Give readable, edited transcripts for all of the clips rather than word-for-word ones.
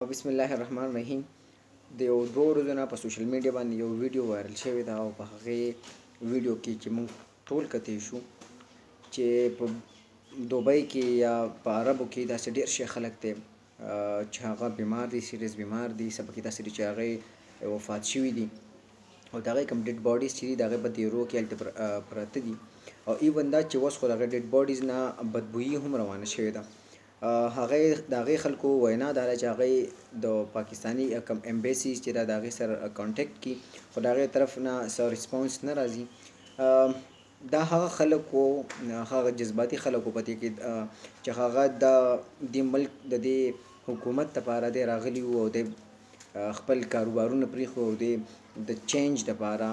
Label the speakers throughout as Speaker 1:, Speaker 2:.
Speaker 1: بسم الله الرحمن الرحیم. د یو دوه ورځو نه په سوشل میډیا باندې یو ویډیو وایرل شوی ده او په هغې ویډیو کې چې موږ ټول کتی شو چې په دوبۍ کې یا په عربو کې داسې ډېر شي خلک دی چې هغه بیمار دي، سیریس بیمار دي، څه پکې داسې دي چې هغې وفات شوي دي او د هغې کوم ډیډ باډیز چې دي د هغې په دیرو کې هلته پراته دي او ایون دا چې اوس خو د هغې ډیډ باډیز نه بدبویي هم روانه شوې ده. هغې د هغې خلکو وینا دا ده چې هغې د پاکستاني کوم امبیسي چې ده د هغې سره کانټیکټ کړي خو د هغې طرف نه څه ریسپانس نه راځي. دا هغه خلک وو، هغه جذباتي خلک وو په دې کې چې هغه د دې ملک د دې حکومت دپاره دی راغلي وو او دی خپل کاروبارونه پرېښو او دی د چینج دپاره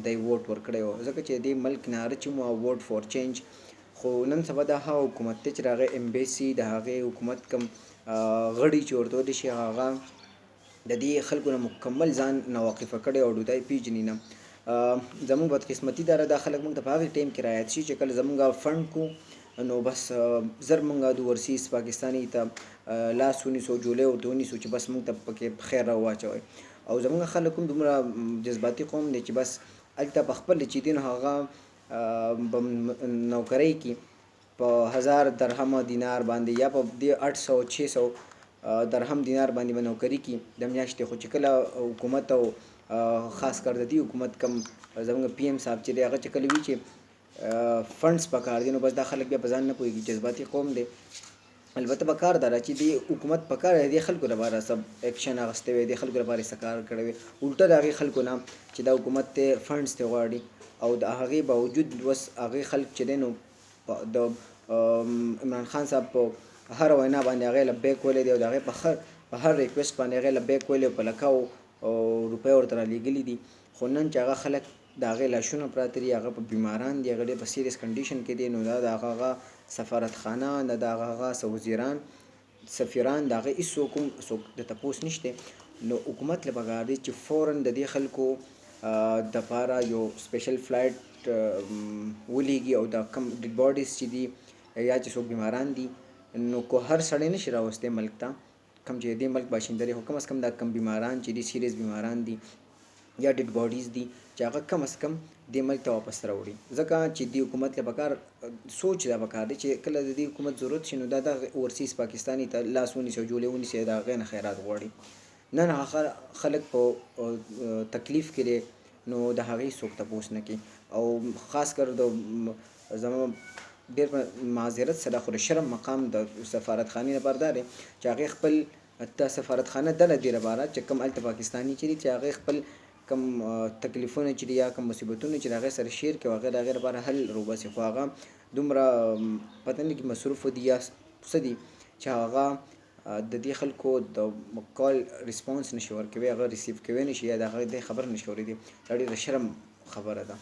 Speaker 1: دی ووټ ورکړی و، ځکه چې دې ملک ناره چې مو ووټ فور چینج. خو نن سبا دا هغه حکومت دی چې د هغې امبیسي د هغې حکومت کوم غړي چې ورته ویلی شي هغه د دې خلکو نه مکمل ځان ناواقفه کړی او دوی پیژني نه. زموږ بدقسمتي دا دا خلک موږ ته په هغې ټایم کې رعایت شي چې کله زموږ فنډ کو نو بس زر موږ د ورسیز پاکستاني ته لاس ونیسو، جولۍ ورته ونیسو چې بس موږ ته پکې خیر راواچوئ. او زموږ خلک هم دومره جذباتي قوم دی چې بس هلته په خپل چې دي نو هغه به نوکرۍ کې په 1000 درهم دینار باندې یا په دې 800 600 درهم دینار باندې به نوکري کې د میاشتې. خو چې کله حکومت او خاص کر د دې حکومت کم زموږ پی ایم صاحب چې دی هغه چې کله وي چې فنډس پکار دي نو بس دا خلک بیا په ځان نه پوهېږي، جذباتي قوم دی. البته په کار دا ده چې دې حکومت په کار دی خلکو لپاره سب اکشن اخیستی وی، د خلکو لپاره یې څه کار کړی وی، الټه د هغې خلکو نه چې دا حکومت ته فنډس ته غواړي او د هغې باوجود اوس هغې خلک چې دی نو د عمران خان صاحب په هر وینا باندې هغې لبیک ویلی دی او د هغې په هر ریکویسټ باندې هغې لبیک ویلی او په لکاو روپۍ ورته رالیږلي دي. خو نن چې هغه خلک د هغې لاشونه پراته دي، هغه په بیماران دي، هغه ډېر په سیریس کنډیشن کې دي، نو دا د هغه سفارتخانه نه د هغه وزیران سفیران د هغې هېڅوک هم څوک د تپوس نشته. نو حکومت له پکار دی چې فوراً د دې خلکو دپاره یو سپیشل فلایټ ولیږي او دا کم ډیډ باډیز چې دي یا چې څوک بیماران دي نو کو هر سړی نشي راوستی ملک ته کم چې دې ملک باشنده دی، خو کم از کم دا کم بیماران چې دي سیریس بیماران دي یا ډیډ باډیز دي چې هغه کم از کم دې ملک ته واپس راوړي. ځکه چې دې حکومت له پکار سوچ دا پکار دی چې کله د دې حکومت ضرورت شي نو دا د اورسیز پاکستاني ته لاس ونیسي او جولۍ ونیسي د هغې نه خیرات غواړي. نن هغه خلک په تکلیف کې دی نو د هغې څوک تپوس نه کوي او خاص کر د زما ډېر معذرت سره خو د شرم مقام د سفارتخانې لپاره دا دی چې هغې خپل د سفارتخانه ډله دې لپاره چې کوم هلته پاکستاني چې دي چې هغې خپل کم تکلیفونه چې دي یا کم مصیبتونه چې د هغې سره شیر کړي او هغې د هغې لپاره حل روباسي، خو هغه دومره پته نه لګي مصروفه دي یا څه دي چې هغه د دې خلکو د کال ریسپانس نشي ورکوي، هغه ریسیو کوی نشي یا د هغې د خبر نشي اورېدی. دا ډېره شرم خبره ده.